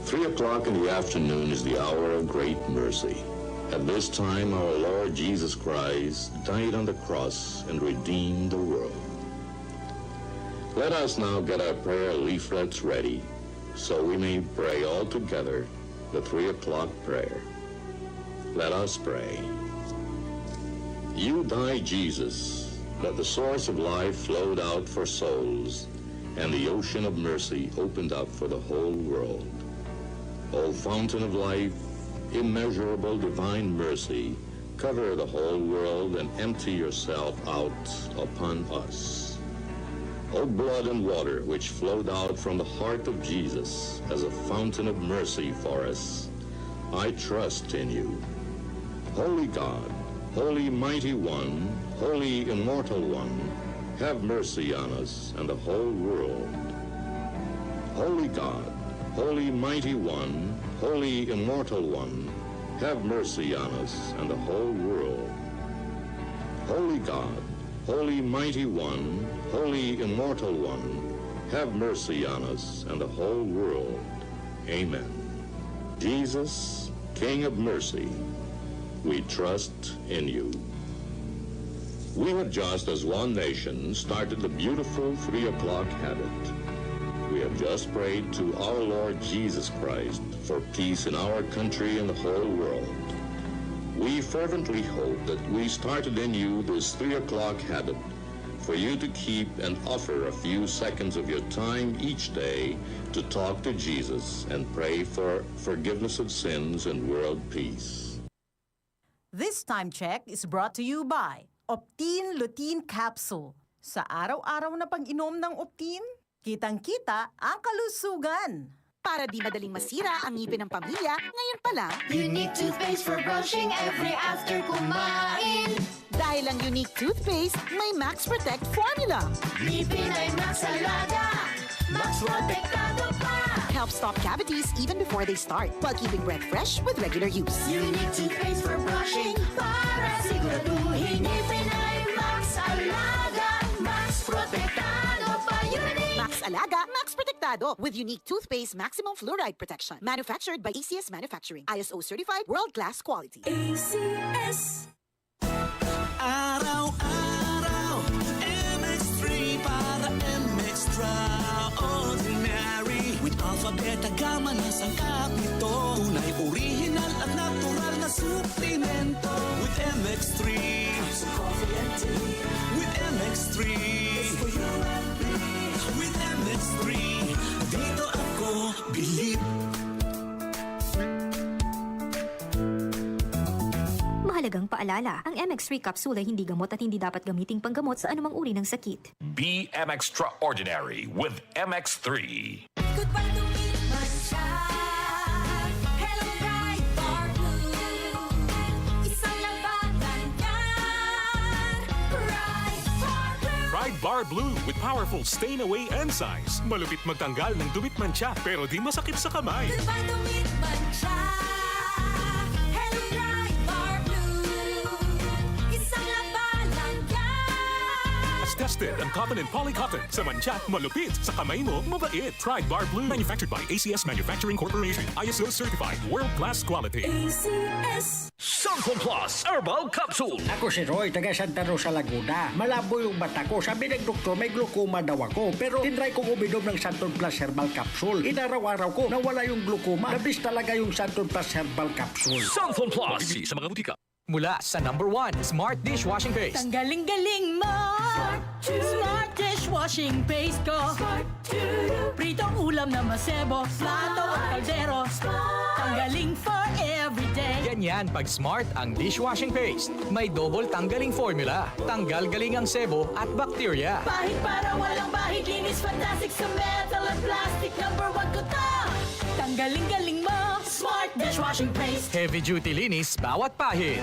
3 o'clock in the afternoon is the hour of great mercy. At this time, our Lord Jesus Christ died on the cross and redeemed the world. Let us now get our prayer leaflets ready so we may pray all together the 3 o'clock prayer. Let us pray. You died, Jesus, that the source of life flowed out for souls, and the ocean of mercy opened up for the whole world. O fountain of life, immeasurable divine mercy, cover the whole world and empty yourself out upon us. O blood and water which flowed out from the heart of Jesus as a fountain of mercy for us, I trust in you. Holy God, Holy Mighty One, Holy Immortal One, have mercy on us and the whole world. Holy God, Holy Mighty One, Holy Immortal One, have mercy on us and the whole world. Holy God, Holy Mighty One, Holy Immortal One, have mercy on us and the whole world. Amen. Jesus, King of mercy, we trust in you. We have just, as one nation, started the beautiful 3 o'clock habit. We have just prayed to our Lord Jesus Christ for peace in our country and the whole world. We fervently hope that we started in you this 3 o'clock habit for you to keep and offer a few seconds of your time each day to talk to Jesus and pray for forgiveness of sins and world peace. This time check is brought to you by Optine Lutein Capsule. Sa araw-araw na pag-inom ng Optine, kitang-kita ang kalusugan. Para di madaling masira ang ngipin ng pamilya, ngayon pa lang, Unique toothpaste for brushing every after kumain. dahil ang unique toothpaste may Max Protect formula. Ngipin ay Max Alaga, Max Protektado pa. Helps stop cavities even before they start, while keeping breath fresh with regular use. Unique toothpaste for brushing para siguraduhin ngipin ay Max Alaga, Max Protektado pa. Unique Max Alaga, Max Protectado with unique toothpaste maximum fluoride protection. Manufactured by ACS Manufacturing. ISO certified world-class quality. ACS. Araw-araw, MX3 para MX-Traordinary. With alpha, beta, gamma na sangkap nito. Tunay, original at natural na suplemento. With MX3, So coffee and tea. with MX3, For you and me. with MX3, dito ako bilib. Mahalagang paalala, ang MX3 capsule ay hindi gamot at hindi dapat gamiting panggamot sa anumang uri ng sakit. Be Extraordinary with MX3. Goodbye to me, my child. Hello, bright bar blue. Isang labatan yan. Bright bar blue. Pride Bar Blue with powerful stain-away enzymes. Malupit magtanggal ng dumit mancha pero di masakit sa kamay. Goodbye to me, my child. Hello, bright bar blue. Isang labanan yan. As tested ang cotton and polycotton. Sa mancha, malupit. Sa kamay mo, mabait. Pride Bar Blue. Manufactured by ACS Manufacturing Corporation. ISO certified. World-class quality. ACS. Santon Plus Herbal Capsule. Ako si Roy, taga Santa Rosa, Laguna. Malabo yung mata ko. Sabi ng doktor, may glaucoma daw ako. Pero tinry kong uminom ng Santon Plus Herbal Capsule. Inaraw-araw ko, nawala yung glaucoma. Nabis talaga yung Santon Plus Herbal Capsule. Santon Plus. Sa mga butika. Mula sa #1 Smart Dishwashing Paste. Ang galing-galing mo! Smart dishwashing paste ko! Pritong ulam na masebo, plato at kaldero. Tanggaling for everyday. Ganyan pag Smart ang dishwashing paste. May double tanggaling formula. Tanggal galing ang sebo at bakterya. Bahid para walang bahid, linis fantastic sa metal at plastic. #1 ko to. Tanggaling-galing mo, Smart dishwashing paste. Heavy duty linis bawat pahid.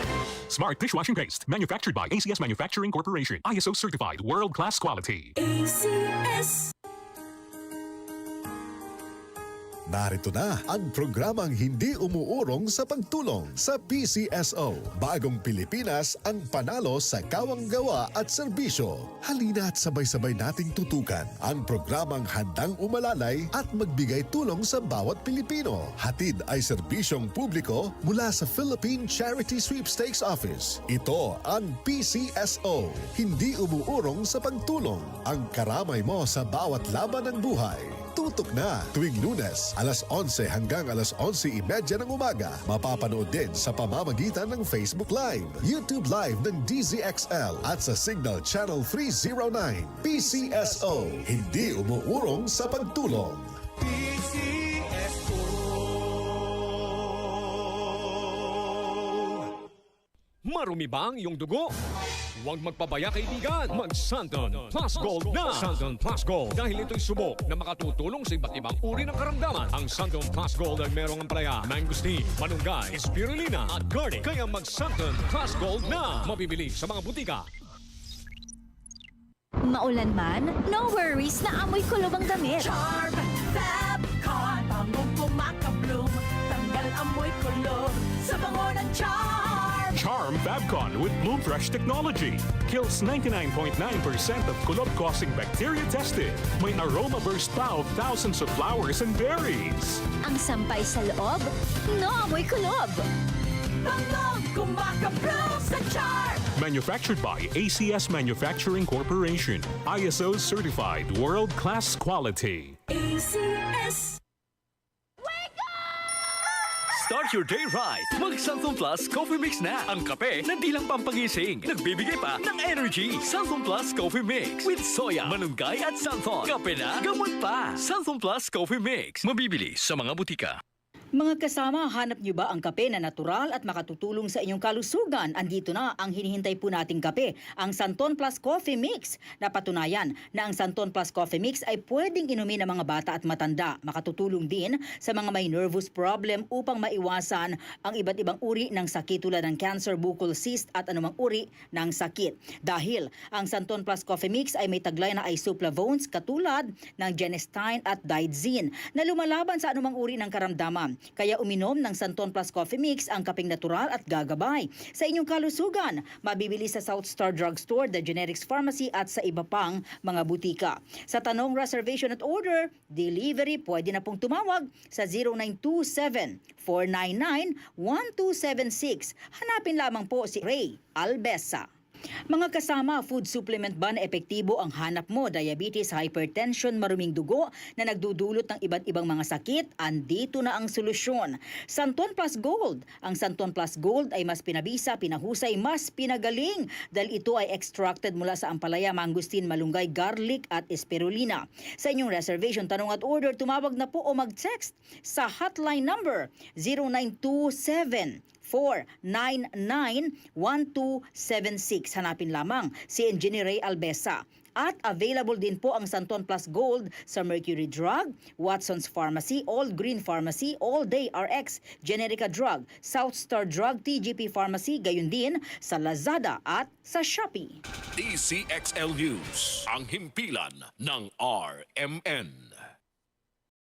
Smart Dishwashing Paste. Manufactured by ACS Manufacturing Corporation. ISO certified. World-class quality. ACS. Narito na ang programang hindi umuurong sa pagtulong sa PCSO. Bagong Pilipinas ang panalo sa kawang-gawa at serbisyo. Halina at sabay-sabay nating tutukan ang programang handang umalalay at magbigay tulong sa bawat Pilipino. Hatid ay serbisyong publiko mula sa Philippine Charity Sweepstakes Office. Ito ang PCSO. Hindi umuurong sa pagtulong. Ang karamay mo sa bawat laban ng buhay. Tutok na tuwing Lunes, alas 11 hanggang alas 11:30 ng umaga. Mapapanood din sa pamamagitan ng Facebook Live, YouTube Live ng DZXL at sa Signal Channel 309. PCSO, hindi umuurong sa pagtulong. Marumi ba ang iyong dugo? Huwag magpabaya kaibigan. Mag-Santon Plus Gold na. Santon Plus Gold. Dahil ito'y subok na makatutulong sa iba't ibang uri ng karamdaman. Ang Santon Plus Gold ay merong ampalaya, mangosteen, malunggay, spirulina at garlic. Kaya mag-Santon Plus Gold na. Mabibili sa mga butika. Maulan man, no worries na amoy kulob ang damit. Charm Fabcon, bangong kumakabloom, tanggal amoy kulob sa bango ng Charm. Charm Fabcon with Bloom Fresh technology kills 99.9% of kulob-causing bacteria tested. May aroma burst pa of thousands of flowers and berries. Ang sampay sa loob, no amoy kulob. Bangong kumakabloom sa Charm. Manufactured by ACS Manufacturing Corporation. ISO certified world-class quality. ACS. Start your day right. Mag-Santon Plus Coffee Mix na. Ang kape na di lang pampagising. Nagbibigay pa ng energy. Santon Plus Coffee Mix with soya, malunggay at santon. Kape na, gamot pa. Santon Plus Coffee Mix. Mabibili sa mga butika. Mga kasama, hanap niyo ba ang kape na natural at makatutulong sa inyong kalusugan? Andito na ang hinihintay po nating kape, ang Santon Plus Coffee Mix. Napatunayan na ang Santon Plus Coffee Mix ay pwedeng inumin ng mga bata at matanda. Makatutulong din sa mga may nervous problem upang maiwasan ang iba't ibang uri ng sakit tulad ng cancer, buccal cyst at anumang uri ng sakit. Dahil ang Santon Plus Coffee Mix ay may taglay na isoflavones katulad ng genistein at digoxin na lumalaban sa anumang uri ng karamdaman. Kaya uminom ng Santon Plus Coffee Mix ang kapeng natural at gagabay sa inyong kalusugan. Mabibili sa South Star Drugstore, The Generics Pharmacy at sa iba pang mga butika. Sa tanong reservation at order, delivery, pwede na pong tumawag sa 0927-499-1276. Hanapin lamang po si Ray Albesa. Mga kasama, food supplement ba na epektibo ang hanap mo? Diabetes, hypertension, maruming dugo na nagdudulot ng iba't ibang mga sakit? Andito na ang solusyon. Santon Plus Gold. Ang Santon Plus Gold ay mas pinabisa, pinahusay, mas pinagaling dahil ito ay extracted mula sa ampalaya, mangosteen, malunggay, garlic at spirulina. Sa inyong reservation, tanong at order, tumawag na po o mag-text sa hotline number 0927 499-1276. Hanapin lamang si Engineer Ray Albesa. At available din po ang Santon Plus Gold sa Mercury Drug, Watson's Pharmacy, All Green Pharmacy, All Day RX, Generica Drug, South Star Drug, TGP Pharmacy, gayon din sa Lazada at sa Shopee. DCXL News. Ang himpilan ng RMN.